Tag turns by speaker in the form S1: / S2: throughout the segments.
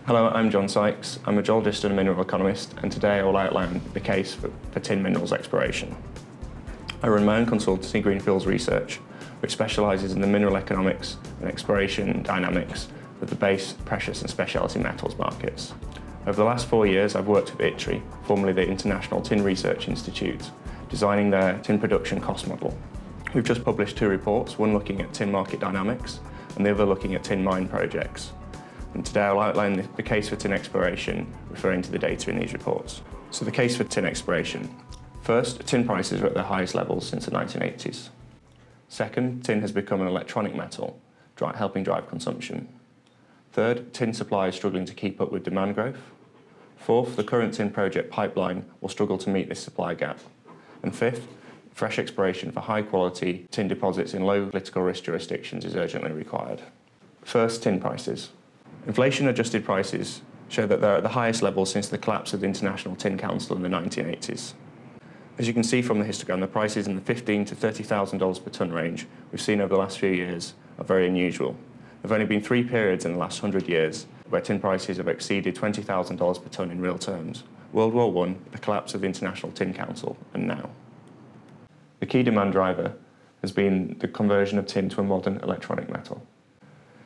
S1: Hello, I'm John Sykes. I'm a geologist and a mineral economist, and today I will outline the case for tin minerals exploration. I run my own consultancy, Greenfields Research, which specialises in the mineral economics and exploration dynamics of the base, precious and specialty metals markets. Over the last 4 years, I've worked with ITRI, formerly the International Tin Research Institute, designing their tin production cost model. We've just published 2 reports, one looking at tin market dynamics and the other looking at tin mine projects. And today I'll outline the case for tin exploration, referring to the data in these reports. So the case for tin exploration. First, tin prices are at their highest levels since the 1980s. Second, tin has become an electronic metal, helping drive consumption. Third, tin supply is struggling to keep up with demand growth. Fourth, the current tin project pipeline will struggle to meet this supply gap. And fifth, fresh exploration for high-quality tin deposits in low political risk jurisdictions is urgently required. First, tin prices. Inflation-adjusted prices show that they're at the highest level since the collapse of the International Tin Council in the 1980s. As you can see from the histogram, the prices in the $15,000 to $30,000 per tonne range we've seen over the last few years are very unusual. There have only been 3 periods in the last 100 years where tin prices have exceeded $20,000 per tonne in real terms. World War I, the collapse of the International Tin Council, and now. The key demand driver has been the conversion of tin to a modern electronic metal.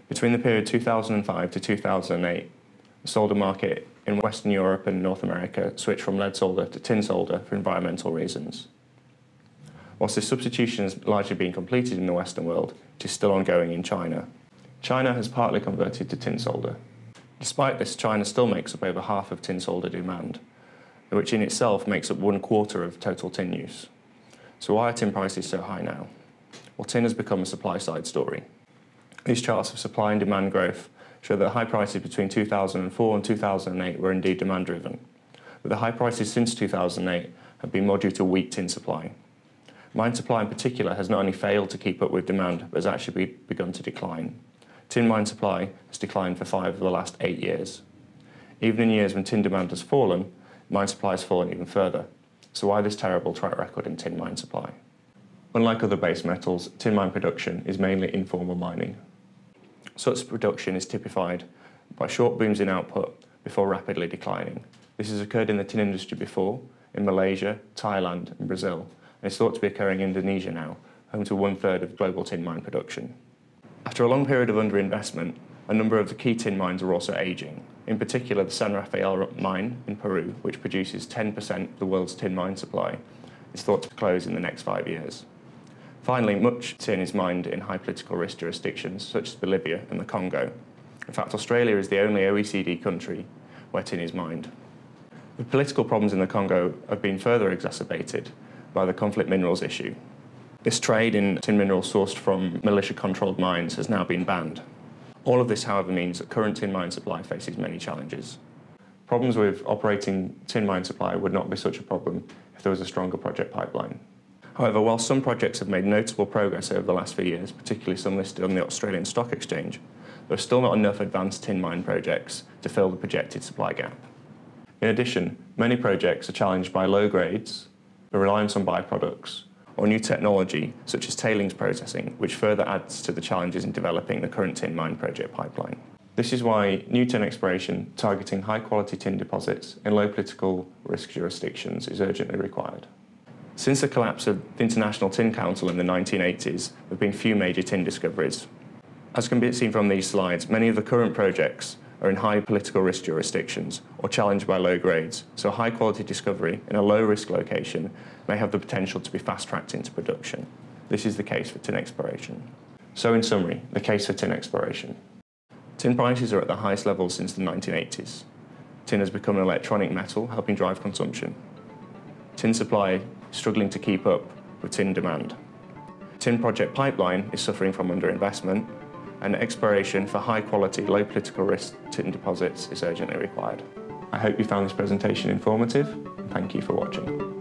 S1: Between the period 2005 to 2008, the solder market in Western Europe and North America switched from lead solder to tin solder for environmental reasons. Whilst this substitution has largely been completed in the Western world, it is still ongoing in China. China has partly converted to tin solder. Despite this, China still makes up over half of tin solder demand, which in itself makes up 1/4 of total tin use. So why are tin prices so high now? Well, tin has become a supply-side story. These charts of supply and demand growth show that high prices between 2004 and 2008 were indeed demand-driven, but the high prices since 2008 have been more due to weak tin supply. Mine supply in particular has not only failed to keep up with demand, but has actually begun to decline. Tin mine supply has declined for 5 of the last 8 years. Even in years when tin demand has fallen, mine supply has fallen even further. So why this terrible track record in tin mine supply? Unlike other base metals, tin mine production is mainly informal mining. Such production is typified by short booms in output before rapidly declining. This has occurred in the tin industry before, in Malaysia, Thailand and Brazil, and is thought to be occurring in Indonesia now, home to 1/3 of global tin mine production. After a long period of underinvestment, a number of the key tin mines are also ageing. In particular, the San Rafael mine in Peru, which produces 10% of the world's tin mine supply, is thought to close in the next 5 years. Finally, much tin is mined in high political risk jurisdictions, such as Bolivia and the Congo. In fact, Australia is the only OECD country where tin is mined. The political problems in the Congo have been further exacerbated by the conflict minerals issue. This trade in tin minerals sourced from militia-controlled mines has now been banned. All of this, however, means that current tin mine supply faces many challenges. Problems with operating tin mine supply would not be such a problem if there was a stronger project pipeline. However, while some projects have made notable progress over the last few years, particularly some listed on the Australian Stock Exchange, there are still not enough advanced tin mine projects to fill the projected supply gap. In addition, many projects are challenged by low grades, a reliance on byproducts, or new technology such as tailings processing, which further adds to the challenges in developing the current tin mine project pipeline. This is why new tin exploration targeting high-quality tin deposits in low political risk jurisdictions is urgently required. Since the collapse of the International Tin Council in the 1980s, there have been few major tin discoveries. As can be seen from these slides, many of the current projects are in high political risk jurisdictions or challenged by low grades, so a high-quality discovery in a low-risk location may have the potential to be fast-tracked into production. This is the case for tin exploration. So in summary, the case for tin exploration. Tin prices are at the highest levels since the 1980s. Tin has become an electronic metal, helping drive consumption. Tin supply is struggling to keep up with tin demand. Tin project pipeline is suffering from underinvestment, and exploration for high-quality, low political risk tin deposits is urgently required. I hope you found this presentation informative, and thank you for watching.